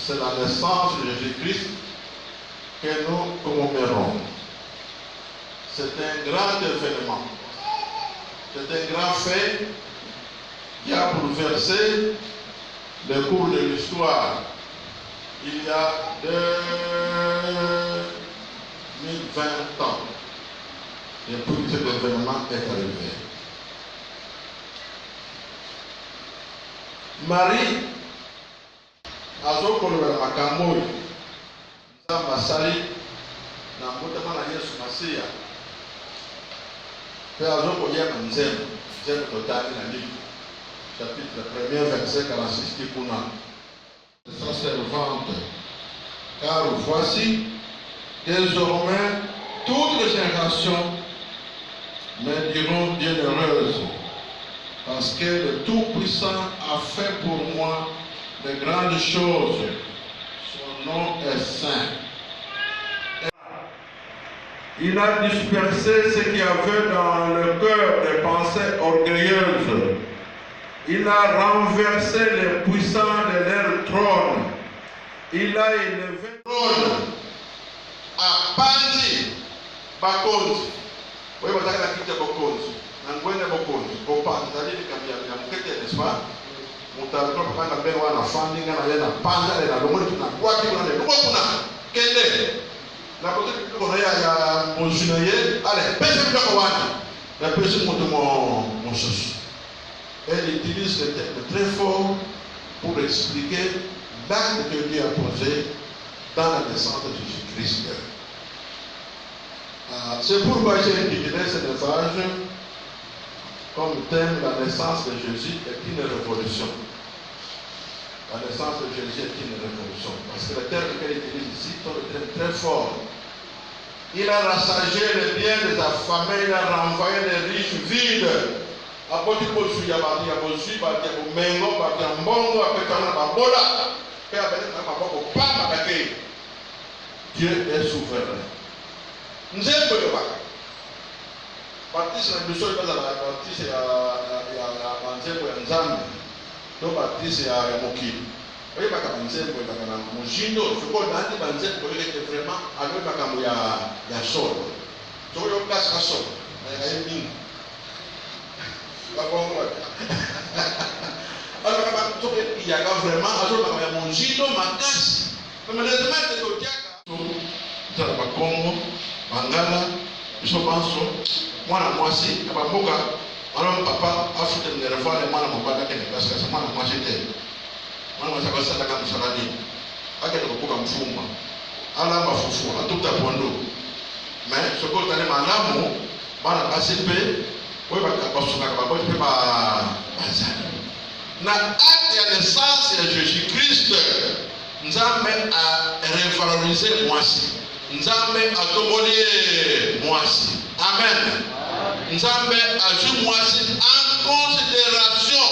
c'est la naissance de Jésus-Christ que nous commémorons. C'est un grand événement. C'est un grand fait qui a bouleversé le cours de l'histoire. Il y a 2020 ans, depuis que cet événement est arrivé. Marie, azokolobela makambo oyo nzambe asali na mbotama na Yesu Masiya mpe azokoyeba nzembo totali na Bible chapitre 1er verset 46 tikuna sa servante, car voici désormais toutes les générations me diront bienheureuse, parce que le Tout-Puissant a fait pour moi de grandes choses. Son nom est saint. Il a dispersé ce qu'il y avait dans le cœur des pensées orgueilleuses. Il a renversé les puissants de leur trône. Il a élevé le trône à Pandi Bakonzi. Oui, vous avez la quitte de Bakonzi. Nangwene Bakonzi. Bakonzi, vous allez le mukete, n'est-ce pas? Mutato kupanga mbele wana funding na yena panda na lomoni tuna kwa kitu na lomoni kuna kende na kote kuna ya mojinaye ale pesa kwa wana na pesa moto mon chouchou. Elle utilise le terme très fort pour expliquer l'acte que Dieu a posé dans la naissance de Jésus-Christ. C'est pourquoi j'ai intitulé ce message comme thème: la naissance de Jésus est une révolution. La naissance de Jésus est une révolution. Parce que le terme qu'il utilise ici est un terme très fort. Il a rassasié les biens des affamés, il a renvoyé les riches vides. Apoti posu ya bati ya bosu bati ya bumengo bati ya mbongo apekana babola pe abete na maboko papa kake. Dieu est souverain. Nzembo yo baka baptiste na biso yo bazala baptiste ya nzembo ya nzambe to baptiste ya mokili oyo baka nzembo baka na mojindo fiko nandi banzembo yo était vraiment avec makambo ya solo to yo kasa solo na yemi. Alors, il y a vraiment mon gino, ma casse. Mais les maîtres de Diaka, nous avons Congo, Bangala, nous sommes moi, moi, si, à Bamboka, alors papa a fait une réforme, et moi, mon papa, parce que c'est moi, moi, j'étais. Moi, ça va ça, la gamme salade. À quel moment on fout, moi? À la ma foufou, à tout à pondo. Mais ce qu'on a ma lame, moi, la ACP, oui, na acte ya naissance ya Jésus-Christ, Nzambe a revaloriser mwasi. Nzambe a tomoli mwasi. Amen. Nzambe a joué mwasi en considération.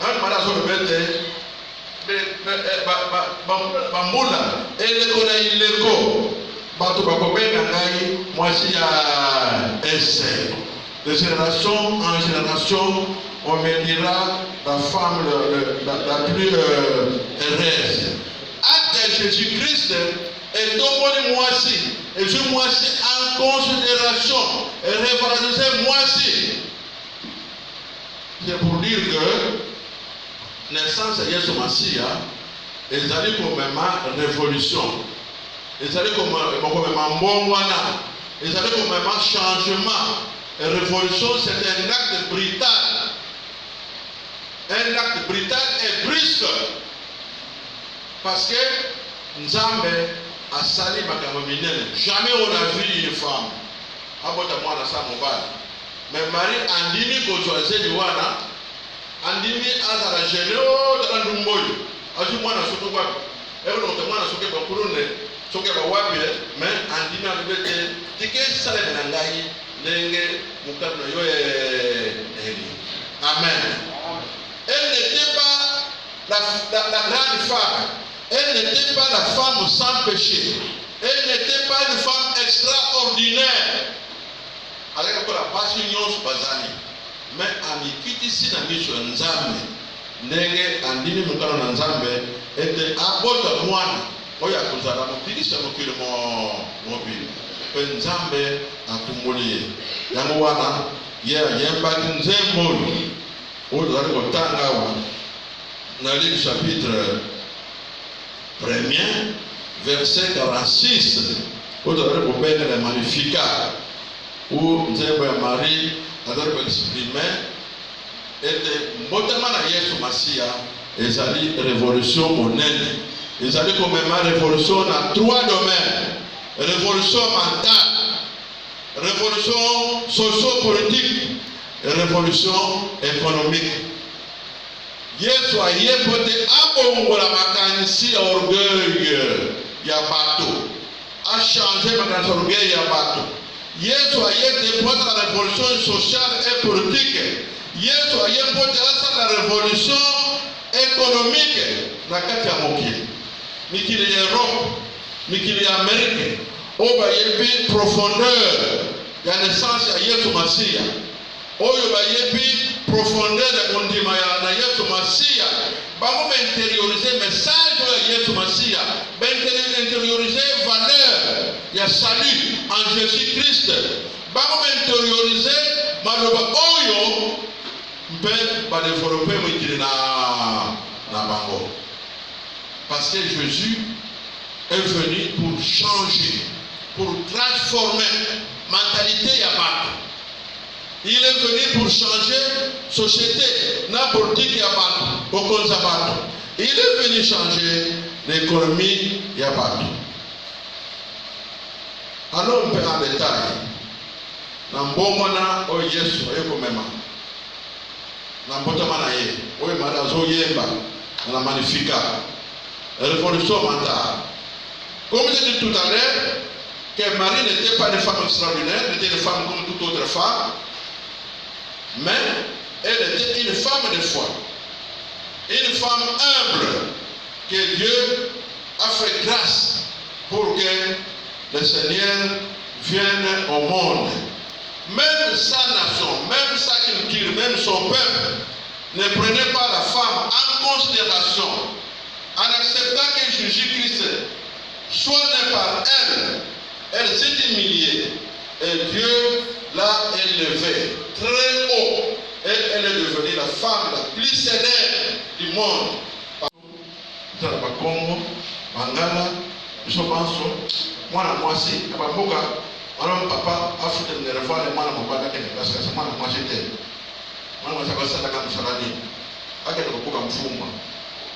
Un malazo de bête, bambula, eleko na ileko, bato bakobenga ngai mwasi ya ese. De génération en génération, on me dira la femme la plus heureuse. Acte de Jésus-Christ est tombé moi-ci. Et je moi-ci en considération. Et revaloriser moi-ci. C'est pour dire que naissance de Yesu Masiya, ils allaient comme une révolution. Ils allaient comme un bon wana. Ils allaient comme un changement. La révolution, c'est un acte brutal. Un acte brutal et brusque. Parce que Nzambe a sali makambo minene. Jamais on a vu une femme. Abota mwana sa mobile. Mais Marie andini ko choisir wana. Andini azala geno de ndumboyo. Azu mwana soto kwa. Ebo no mwana soke ba kurune. Soke ba wapi mais andini alibete tike sala na ngai. Amen. Elle n'était pas la grande femme. Elle n'était pas la femme sans péché. Elle n'était pas une femme extraordinaire. Avec la passion bazani. Mais à mi ici na miso nzambe. ndenge andimi mukano na nzambe ete abota mwana oyo akuzala mopikisa mokili mobili pe nzambe atumboli ye yango wana ye ayembaki nzembo oyo tozali kotanga awa na Luc chapitre 1er verset 46 oyo tozali kobenga le Magnificat où nzembo ya Marie azali koexprime ete mbotama na Yesu Masiya ezali révolution monene, ezali komema révolution na 3 domaines: révolution mentale, révolution socio-politique et révolution économique. Yesu ayepote abongola makanisi ya orgueil ya bato, a changé makanisi ya orgueil ya bato. Yesu ayete pote la révolution sociale et politique. Yesu ayepote la révolution économique na kati ya mokili. Mikili ya Europe, mikili ya Amerique, oba yebi profondeur ya naissance ya Yesu Masiya. Oyo ba yebi profondeur ya kondima ya na Yesu Masiya. Bango ba intérioriser message ya Yesu Masiya. Ba intérioriser valeur ya salut en Jésus-Christ. Bango ba intérioriser maloba oyo mpe ba développer mikili na bango. Parce que Jésus est venu pour changer, pour transformer la mentalité ya bato. Il est venu pour changer la société, la politique ya bato, okonza bato. Il est venu changer l'économie ya bato. Alors on peut en détail. Na mbomona o Yesu ayeko mema. Na mbotama na ye, oyo madazo yemba na Magnificat. Révolution mentale. Comme je dis tout à l'heure, que Marie n'était pas une femme extraordinaire, elle était une femme comme toute autre femme, mais elle était une femme de foi, une femme humble, que Dieu a fait grâce pour que le Seigneur vienne au monde. Même sa nation, même sa culture, même son peuple ne prenait pas la femme en considération. En acceptant que Jésus-Christ soit né par elle s'est humiliée et Dieu l'a élevée très haut et elle est devenue la femme la plus célèbre du monde. Papa a fait une réforme et moi parce que c'est moi qui j'étais. Moi je suis allé à la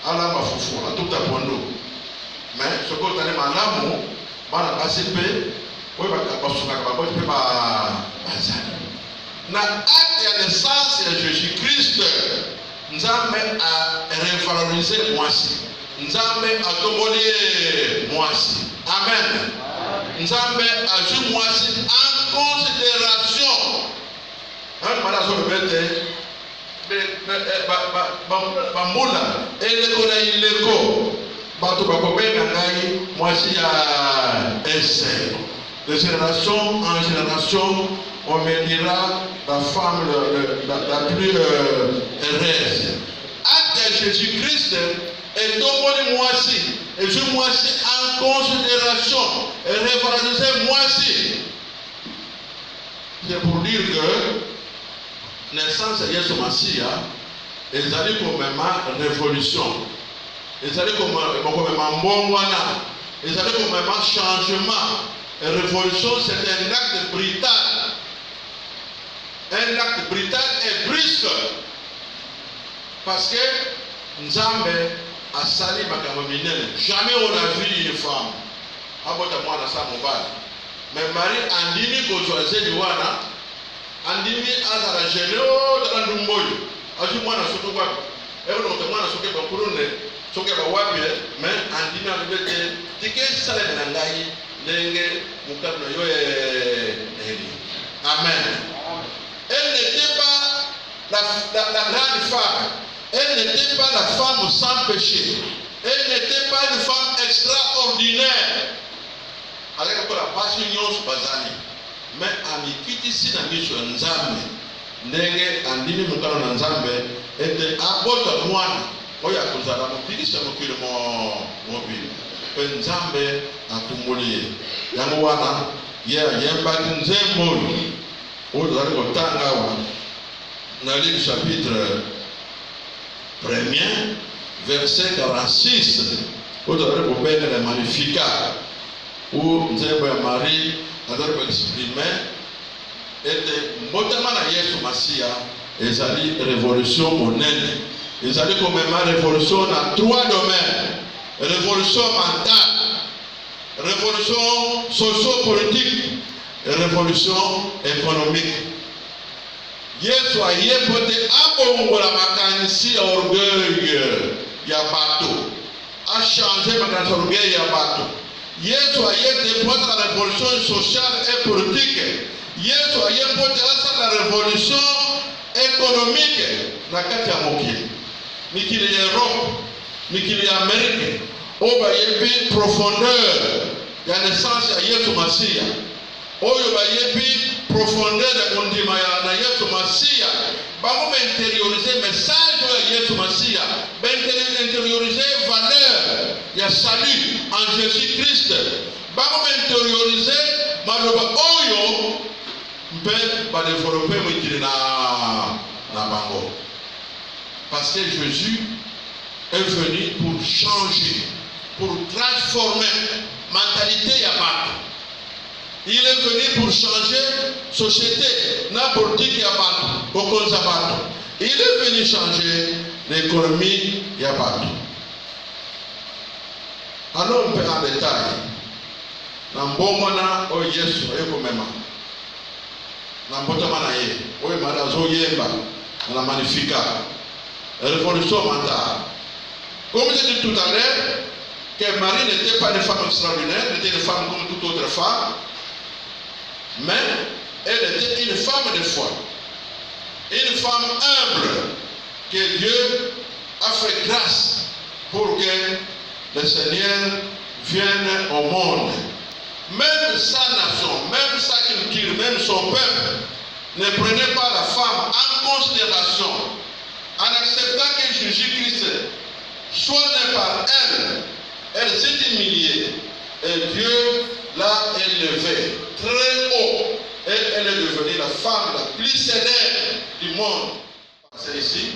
ala mafufu atuta pondo mais soko tane malamu bana basipe oyo basuka ba bote ba bazana na acte ya naissance ya Jésus-Christ. Nzambe a revaloriser mwasi, Nzambe a tomboli mwasi. Amen. Nzambe a vu mwasi en considération. Un malazo bete bambula eleko na ileko bato bakobenga ngai mwasi ya ese. De génération en génération on me dira la femme la plus heureuse. Acte Jésus-Christ est tombé mwasi et je mwasi en considération et revaloriser mwasi. C'est pour dire que naissance ya Yesu Masiya ezali komema révolution, ezali komema mbongwana, ezali komema changement. Et révolution c'est un acte brutal, un acte brutal et brusque, parce que Nzambe a sali makambo minene. Jamais on a vu une femme abota mwana sa mobali, mais Marie andimi kozwaze liwana andimi azala geno dans ndumboyo azu mwana soto kwa ero no mwana soke ba kurune soke ba wapi mais andimi abete tike sala na ngai lenge mukabna yo eli. Amen. Elle n'était pas la grande femme, elle n'était pas la femme sans péché, elle n'était pas une femme extraordinaire avec la passion bazani. Mais amikiti si na miso Nzambe ndenge andimi mukano na nzambe ete abota mwana oyo akuzala mokilisa mokili mobili pe nzambe atumboli ye yango wana ye ayembaki nzembo oyo tozali kotanga awa na Luc chapitre 1er verset 46 oyo tozali kobenga le Magnificat où nzembo ya Marie azali koexprime ete mbotama na Yesu Masiya ezali révolution monene, ezali komema révolution na 3 domaines: révolution mentale, révolution socio-politique et révolution économique. Yesu ayepote abongola makanisi ya orgueil ya bato, a changé makanisi ya orgueil ya bato. Yesu ayete pote la révolution sociale et politique. Yesu ayepote asa la révolution économique na kati ya mokili. Mikili ya Europe, mikili ya Amerique, oba yebi profondeur ya naissance ya Yesu Masiya. Oyo ba yebi profondeur ya kondima ya na Yesu Masiya. Bango ba intérioriser message ya Yesu Masiya. Ba intérioriser valeur ya salut en Jésus Christ. Bango ba intérioriser maloba oyo mpe ba développer mwitili na bango. Parce que Jésus est venu pour changer, pour transformer la mentalité ya bato. Il est venu pour changer la société, la politique ya bato, bokonza bato. Il est venu changer l'économie ya bato. Alors on peut en détail. Na mbomona o Yesu ayeko mema. Na mbotama na ye, o mara zo yemba na Magnificat. Révolution mentale. Comme j'ai dit tout à l'heure, que Marie n'était pas une femme extraordinaire, elle était une femme comme toute autre femme, mais elle était une femme de foi, une femme humble, que Dieu a fait grâce pour que le Seigneur vienne au monde. Même sa nation, même sa culture, même son peuple ne prenait pas la femme en considération. En acceptant que Jésus-Christ soit né par elle s'est humiliée. Et Dieu l'a élevée très haut. Et elle est devenue la femme la plus célèbre du monde. C'est ici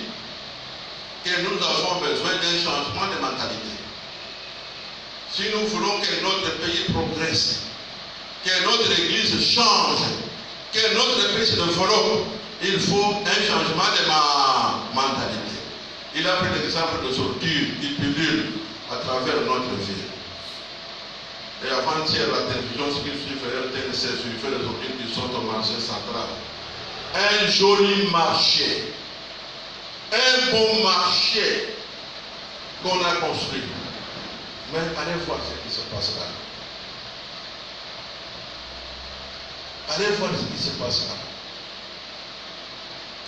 que nous avons besoin d'un changement de mentalité. Si nous voulons que notre pays progresse, que notre église change, que notre pays se développe, il faut un changement de mentalité. Il a pris l'exemple de sortir, il pilule à travers notre vie. Et avant-hier, la télévision, ce qu'il suivait, le TNC suivait les organes qui sont au marché central. Un joli marché, un bon marché qu'on a construit. Mais allez voir ce qui se passe là. Allez voir ce qui se passe là.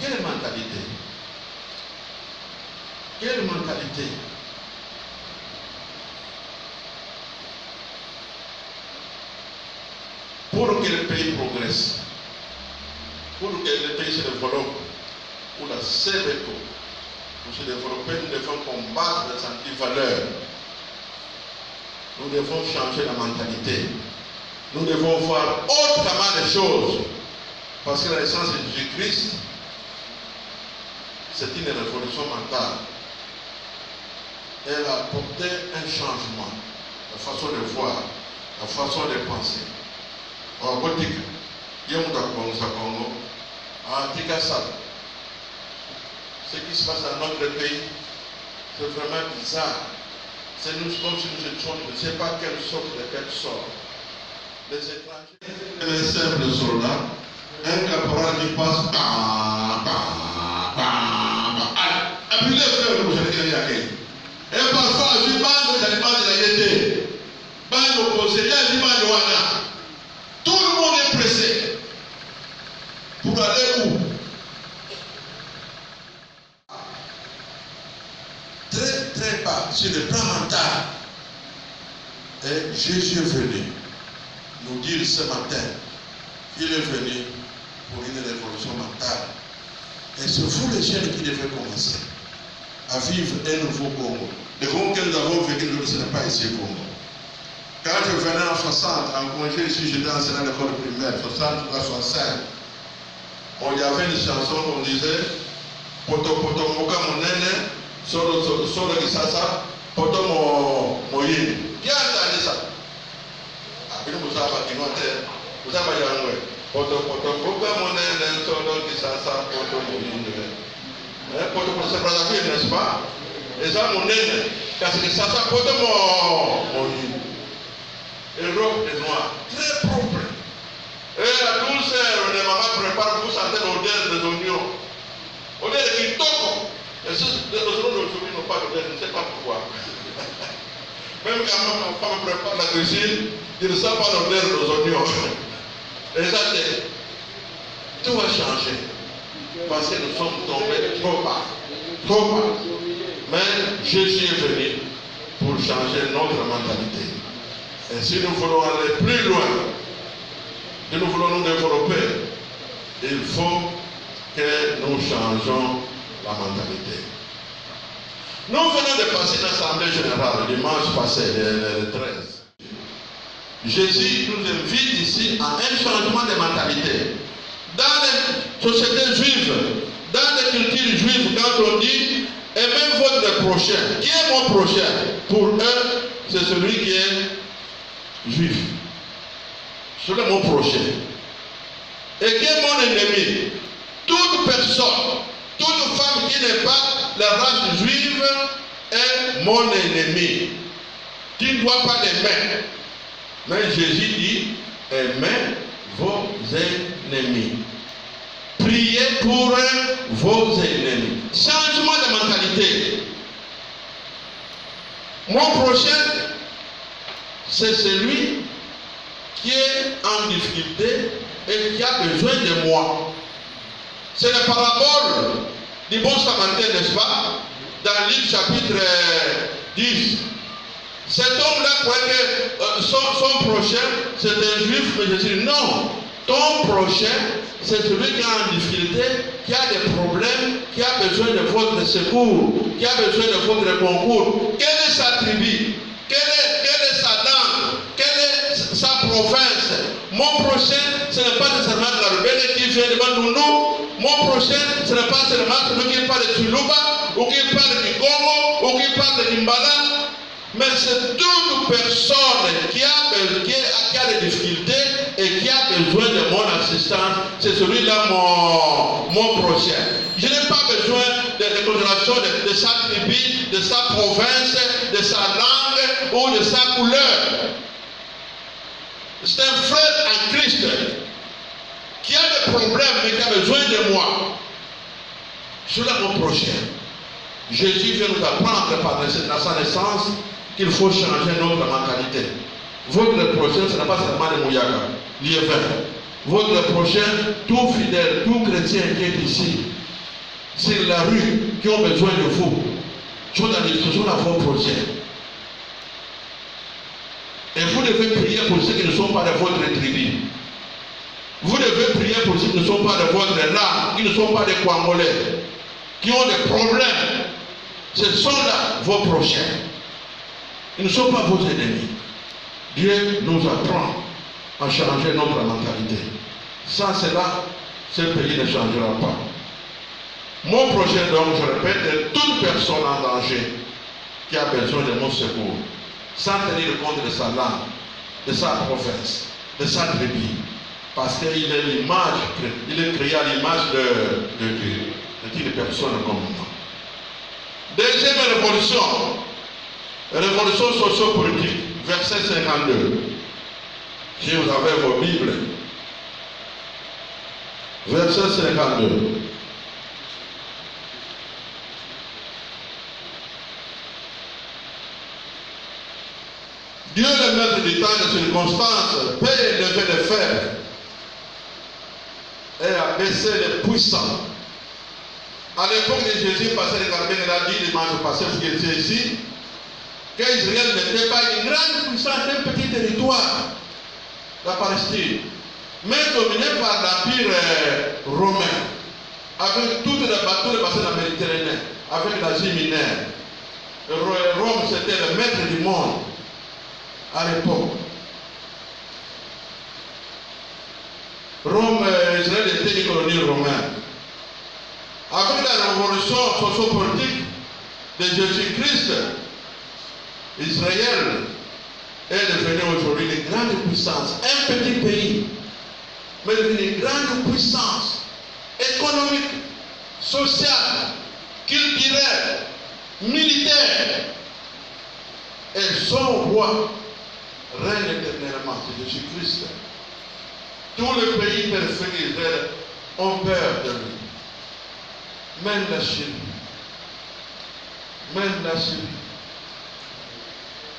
Quelle mentalité? Quelle mentalité? Pour que le pays progresse, pour que le pays se développe, pour la CBECO, pour se développer, nous devons combattre les antivaleurs. Nous devons changer la mentalité. Nous devons voir autrement les choses. Parce que la naissance de Jésus-Christ, c'est une révolution mentale. Elle a apporté un changement, la façon de voir, la façon de penser. En Botique, il y a un Congo, à Tikasa. Ce qui se passe dans notre pays, c'est vraiment bizarre. C'est nous comme si nous étions, je ne sais pas quelle sorte de personnes. Les étrangers, les simples soldats, un caporal qui passe, appuie les frères, vous allez gagner. Et parfois, je bande de la yété. Bande opposée, il y a du bande wana. Tout le monde est pressé. Pour aller où? Très très bas, sur le plan mental. Et Jésus est venu nous dire ce matin qu'il est venu pour une révolution mentale. Et c'est vous les jeunes qui devez commencer à vivre un nouveau Congo. Le Congo que nous avons vécu, ce n'est pas ici au Congo. Quand je venais en 60, en congé ici, j'étais enseignant à l'école primaire, 60 à 65. Il y avait une chanson qu'on disait Poto poto moka monene, solo kisasa, poto moyini. Qui a entendu ça? Abino Moussaba qui notait, Moussaba Yangwe. Poto poto moka monene, solo kisasa, poto moyini. Poto poto c'est Brazzaville, n'est-ce pas? Et ça monene, parce que ça poto moyini. Et robe est noire, très propre. Et à 12 heures, les mamans préparent, vous sentez l'odeur des oignons. Odeur qui toque. Et les oignons d'aujourd'hui n'ont pas d'odeur, je ne sais pas pourquoi. Même quand ma femme prépare la cuisine, il ne sent pas l'odeur des oignons. Et ça, tout va changer. Parce que nous sommes tombés trop bas. Trop bas. Mais Jésus est venu pour changer notre mentalité. Et si nous voulons aller plus loin, si nous voulons nous développer, il faut que nous changeons la mentalité. Nous venons de passer l'Assemblée générale le dimanche passé, le 13. Jésus nous invite ici à un changement de mentalité. Dans les sociétés juives, dans les cultures juives, quand on dit aimez votre prochain, qui est mon prochain? Pour eux, c'est celui qui est juif. C'est mon prochain. Et qui est mon ennemi? Toute personne, toute femme qui n'est pas la race juive est mon ennemi. Tu ne dois pas l'aimer. Mais Jésus dit, aimez vos ennemis. Priez pour vos ennemis. Changement de mentalité. Mon prochain, c'est celui qui est en difficulté et qui a besoin de moi. C'est la parabole du bon samaritain, n'est-ce pas? Dans Luc chapitre 10. Cet homme-là croyait que son prochain, c'est un juif, mais je dis non. Ton prochain, c'est celui qui est en difficulté, qui a des problèmes, qui a besoin de votre secours, qui a besoin de votre concours. Quelle est sa tribu? Quelle est sa langue? Quelle est sa province? Mon prochain, ce n'est pas nécessairement la rebelle qui vient devant nous. Mon prochain, ce n'est pas seulement celui qui parle de Tuluba, ou qui parle du Congo, ou qui parle de Limbala. Mais c'est toute personne qui a des difficultés et qui a besoin de mon assistance. C'est celui-là mon prochain. Je n'ai pas besoin de considération de sa tribu, de sa province, de sa langue ou de sa couleur. C'est un frère en Christ qui a des problèmes mais qui a besoin de moi. Celui-là mon prochain. Jésus vient nous apprendre par sa naissance qu'il faut changer notre mentalité. Votre prochain, ce n'est pas seulement les Mouyaka, l'IFR. Votre prochain, tout fidèle, tout chrétien qui est ici, sur la rue, qui ont besoin de vous, sont dans les discussions à vos projets. Et vous devez prier pour ceux qui ne sont pas de votre tribu. Vous devez prier pour ceux qui ne sont pas de votre langue, qui ne sont pas des Congolais, qui ont des problèmes. Ce sont là vos prochains. Ils ne sont pas vos ennemis. Dieu nous apprend à changer notre mentalité. Sans cela, ce pays ne changera pas. Mon prochain, donc, je répète, est toute personne en danger qui a besoin de mon secours, sans tenir compte de sa langue, de sa province, de sa tribu, parce qu'il est l'image, il est créé à l'image de Dieu, de toutes les personnes comme moi. Deuxième révolution socio-politique, verset 52. Si vous avez vos Bibles, verset 52. Dieu, le maître du temps et des circonstances, paie le fait de faire et a baissé les puissants. À l'époque de Jésus, pasteur de Carmen a dit dimanche passé, ce qui était ici, qu'Israël n'était pas une grande puissance, un petit territoire, la Palestine, mais dominé par l'Empire romain. avec tous les bateaux de bassin de la Méditerranée, avec l'Asie mineure. Rome, c'était le maître du monde à l'époque. Rome, Israël était une colonie romaine. Avec la révolution sociopolitique de Jésus-Christ, Israël est devenu aujourd'hui une grande puissance. Un petit pays, mais devenu une grande puissance économique, sociale, culturelle, militaire. Et son roi règne éternellement, c'est Jésus-Christ. Tous les pays périphériques d'Israël ont peur de lui. Même la Syrie. Même la Syrie.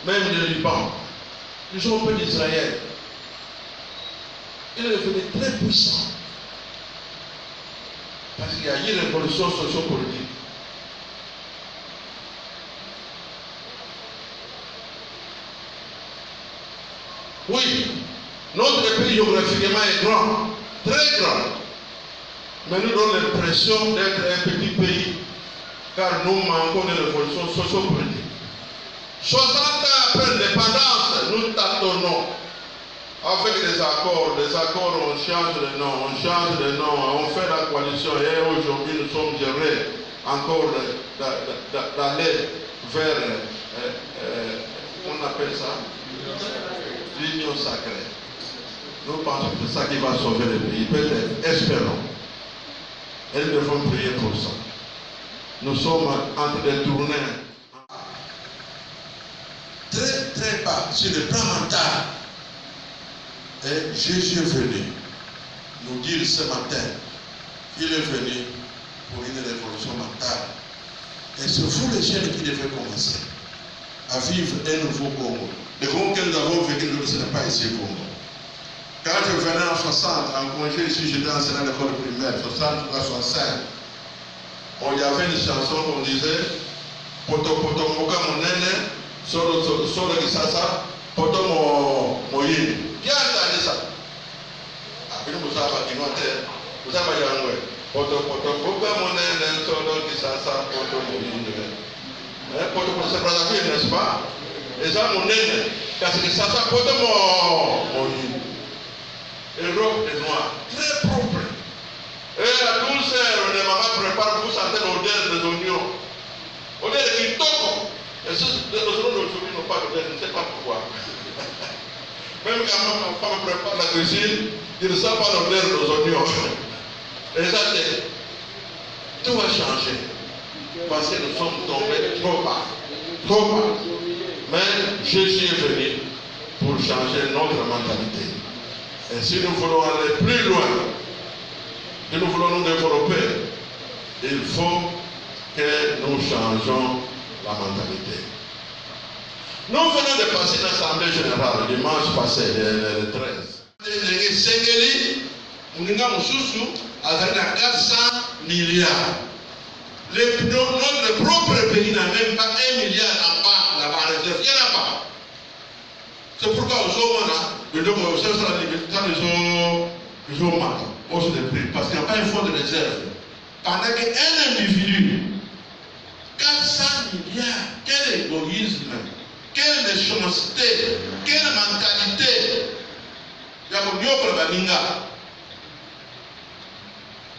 Même le Liban. Ils ont peur d'Israël. Il est devenu très puissant. Parce qu'il y a eu une révolution sociopolitique. Oui, notre pays géographiquement est grand, très grand. Mais nous donnons l'impression d'être un petit pays, car nous manquons de révolution sociopolitique. 60 ans après l'indépendance, nous tâtonnons avec des accords. Les accords, on change de nom, on fait la coalition. Et aujourd'hui, nous sommes gérés encore d'aller vers, on appelle ça l'union sacrée. Nous pensons que c'est ça qui va sauver le pays. Peut-être, espérons. Et nous devons prier pour ça. Nous sommes en train de tourner très très bas sur le plan mental. Et Jésus est venu nous dire ce matin qu'il est venu pour une révolution mentale. Et c'est vous les jeunes qui devez commencer à vivre un nouveau Congo. Le Congo que nous avons vécu, ce n'est pas ici au Congo. Quand je venais en 60, en congé ici, j'étais enseignant à l'école primaire, 60 à 65. Il y avait une chanson qu'on disait Poto poto moka monene, solo kisasa, poto moyini. Qui a entendu ça? Après nous avons dit vous avez dit poto poto moka monene, solo kisasa, poto moyini. Poto poto c'est pas la vie, n'est-ce pas? Et ça monene, parce que ça poto moyini. Et robe de noir, très propre. Et à 12 heures, les mamans préparent, vous sentez l'odeur des oignons. Odeur qui toque. Et les oignons d'aujourd'hui n'ont pas d'odeur, je ne sais pas pourquoi. Même quand ma femme prépare la cuisine, il ne sent pas l'odeur des oignons. Et ça, tout va changer. Parce que nous sommes tombés trop bas. Trop bas. Mais Jésus est venu pour changer notre mentalité. Et si nous voulons aller plus loin, si nous voulons nous développer, il faut que nous changeons la mentalité. Nous venons de passer l'Assemblée générale le dimanche passé, le 13. Avec 400 milliards. Notre propre pays n'a même pas 1 milliard en bas là-bas en réserve. Il n'y en a pas. C'est pourquoi aux hommes, ils ont mal hausse de prix, parce qu'il n'y a pas un fonds de réserve. Pendant qu'un individu, 400 milliards, quel égoïsme, quelle méchanceté, quelle mentalité. Il y a mon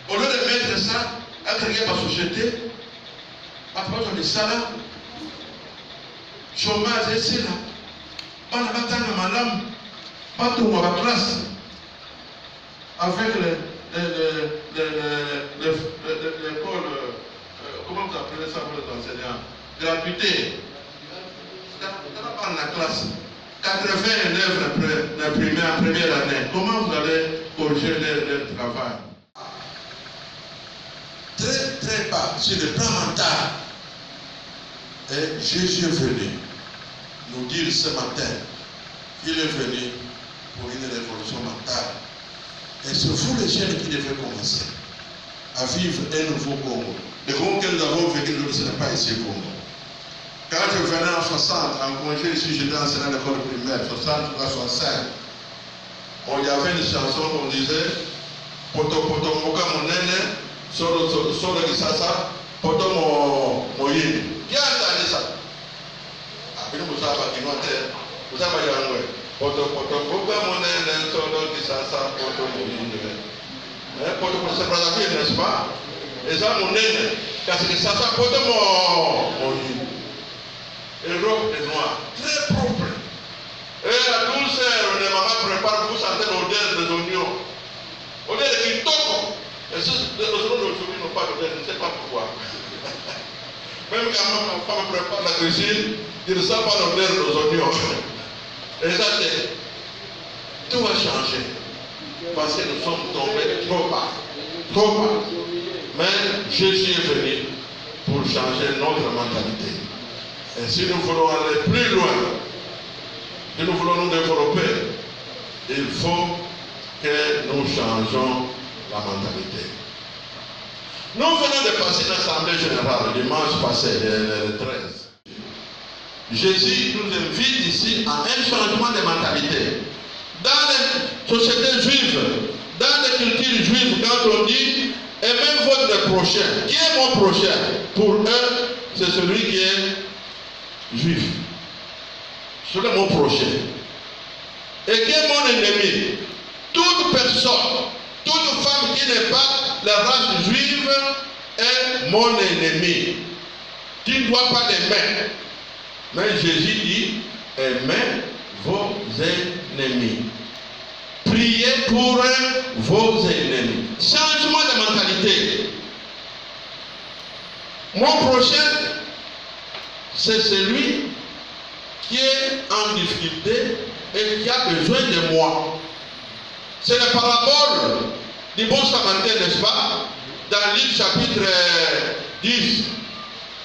au lieu de mettre ça à créer ma société, à travers le salaire, chômage, c'est là. On a battu dans ma lame, pas tout ma classe, avec l'école, comment vous appelez ça pour les enseignants? Gratuité. Dans la classe, 80 élèves imprimés en première année. Comment vous allez corriger le travail? Très très bas sur le plan mental. Et Jésus est venu nous dire ce matin qu'il est venu pour une révolution mentale. Et c'est vous les jeunes qui devez commencer à vivre un nouveau Congo. Le Congo que nous avons vécu, ce n'est pas ici au Congo. Quand je venais en 60, en congé ici, j'étais enseignant à l'école primaire, 60 à 65. Il y avait une chanson qu'on disait Poto poto moka monene, sur le Kisasa, poto moyini. Qui a entendu ça? Après nous savons qu'il vous avez dit poto pourquoi mon est sur le Kisasa, poto moyini. Poto pour se présenter, n'est-ce pas? Et ça mon est, parce que ça poto moyini. Et robe de noir, très propre. Et la douceur, les mamans préparent, vous sentez l'odeur des oignons. Odeur de kitoko. Et ceux d'aujourd'hui n'ont pas d'odeur, je ne sais pas pourquoi. Même quand ma femme prépare la cuisine, il ne sent pas l'odeur des oignons. Et ça, tout va changer. Parce que nous sommes tombés trop bas. Trop bas. Mais Jésus est venu pour changer notre mentalité. Et si nous voulons aller plus loin, si nous voulons nous développer, il faut que nous changeons la mentalité. Nous venons de passer l'Assemblée générale dimanche passé, le 13. Jésus nous invite ici à un changement de mentalité. Dans les sociétés juives, dans les cultures juives, quand on dit aimez votre prochain, qui est mon prochain? Pour eux, c'est celui qui est juif. C'est mon prochain. Et qui est mon ennemi? Toute personne, toute femme qui n'est pas la race juive est mon ennemi. Tu ne dois pas l'aimer. Mais Jésus dit, aimez vos ennemis. Priez pour vos ennemis. Changement de mentalité. Mon prochain, c'est celui qui est en difficulté et qui a besoin de moi. C'est la parabole du bon Samaritain, n'est-ce pas? Dans Luc chapitre 10.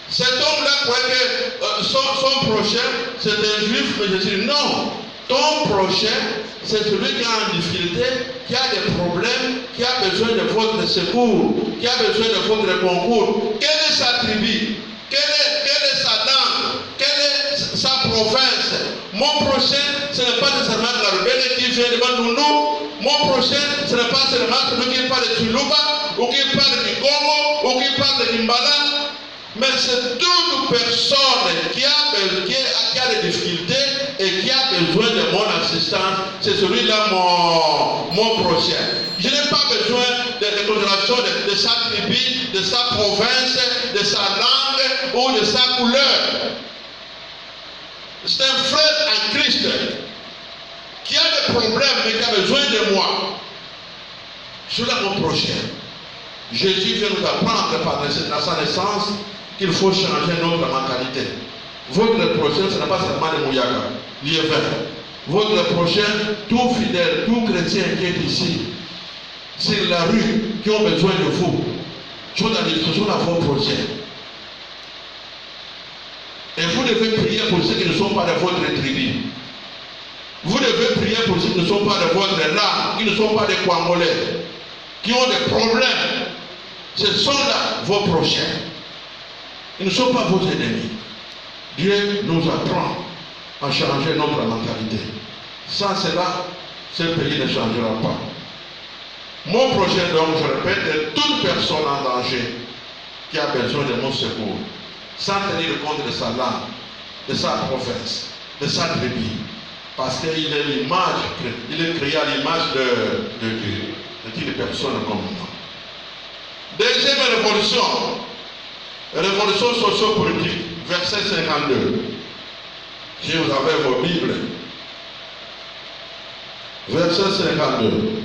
Cet homme-là croyait que son prochain, c'est un juif, mais je dis non. Ton prochain, c'est celui qui est en difficulté, qui a des problèmes, qui a besoin de votre secours, qui a besoin de votre concours. Quelle est sa tribu? Quelle est sa langue? Quelle est sa province? Mon prochain, ce n'est pas nécessairement la rebelle qui vient devant nous. Mon prochain, ce n'est pas seulement celui qui parle de Tuluba, ou qui parle du Congo, ou qui parle de Kimbala. Mais c'est toute personne qui a des difficultés et qui a besoin de mon assistance. C'est celui-là mon prochain. Je n'ai pas besoin de considération de sa tribu, de sa province, de sa langue ou de sa couleur. C'est un frère en Christ qui a des problèmes mais qui a besoin de moi. Celui-là mon prochain. Jésus vient nous apprendre par sa naissance qu'il faut changer notre mentalité. Votre prochain, ce n'est pas seulement les Mouyaka, l'IEV. Votre prochain, tout fidèle, tout chrétien qui est ici, sur la rue, qui ont besoin de vous, sont dans les discussions à vos projets. Et vous devez prier pour ceux qui ne sont pas de votre tribu. Vous devez prier pour ceux qui ne sont pas de votre langue, qui ne sont pas des Congolais, qui ont des problèmes. Ce sont là vos prochains. Ils ne sont pas vos ennemis. Dieu nous apprend à changer notre mentalité. Sans cela, ce pays ne changera pas. Mon prochain, donc, je répète, est toute personne en danger qui a besoin de mon secours, sans tenir compte de sa langue, de sa province, de sa tribu. Parce qu'il est l'image, il est créé à l'image de Dieu, de toutes personnes comme nous. Deuxième révolution socio-politique, verset 52. Si vous avez vos Bibles, verset 52.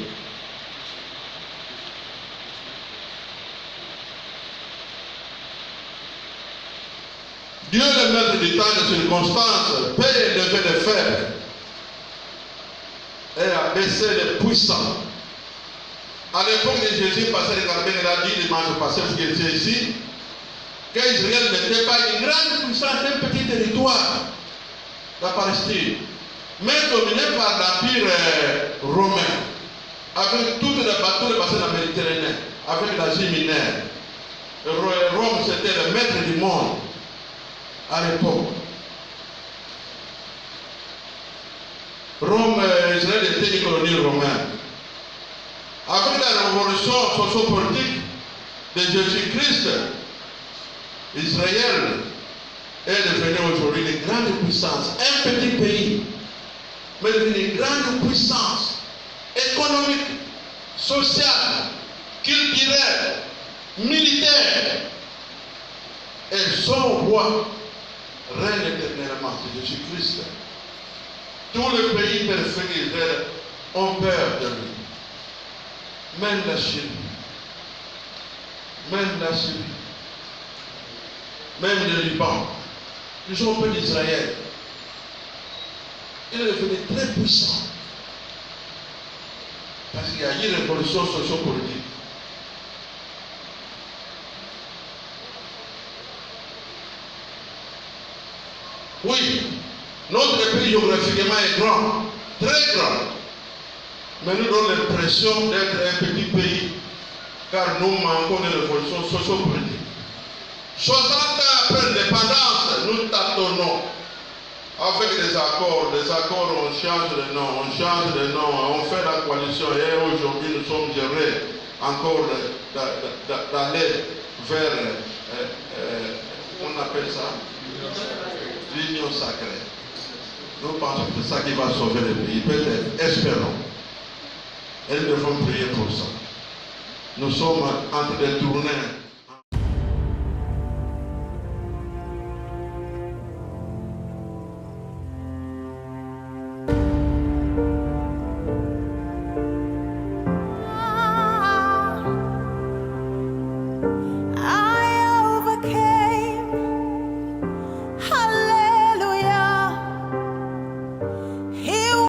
Dieu, le maître du temps et des circonstances, peut élever les faibles et abaisser les puissants. À l'époque de Jésus, pasteur de Carmen, il a dit dimanche passé, vous qui étiez ici, qu'Israël n'était pas une grande puissance, un petit territoire, la Palestine, mais dominé par l'Empire romain, avec tous les bateaux de bassin de la Méditerranée, avec l'Asie mineure. Rome, c'était le maître du monde à l'époque. Rome, Israël était une colonie romaine. Avec la révolution socio-politique, de Jésus-Christ, Israël est devenu aujourd'hui une grande puissance. Un petit pays, mais devenu une grande puissance économique, sociale, culturelle, militaire. Et son roi règne éternellement, c'est Jésus-Christ. Tous les pays périphériques ont peur de lui. Même la Chine, même la Syrie, même le Liban, ils ont peur d'Israël. Il est devenu très puissant. Parce qu'il y a eu une révolution sociopolitique. Oui, notre pays géographiquement est grand, très grand. Mais nous donnons l'impression d'être un petit pays, car nous manquons de révolution sociopolitique. 60 ans après l'indépendance, nous tâtonnons avec des accords. Des accords, on change de nom, on fait la coalition. Et aujourd'hui, nous sommes gérés encore d'aller vers, on appelle ça l'union sacrée. Nous pensons que c'est ça qui va sauver le pays. Peut-être, espérons. Et nous devons prier pour ça. Nous sommes en train de tourner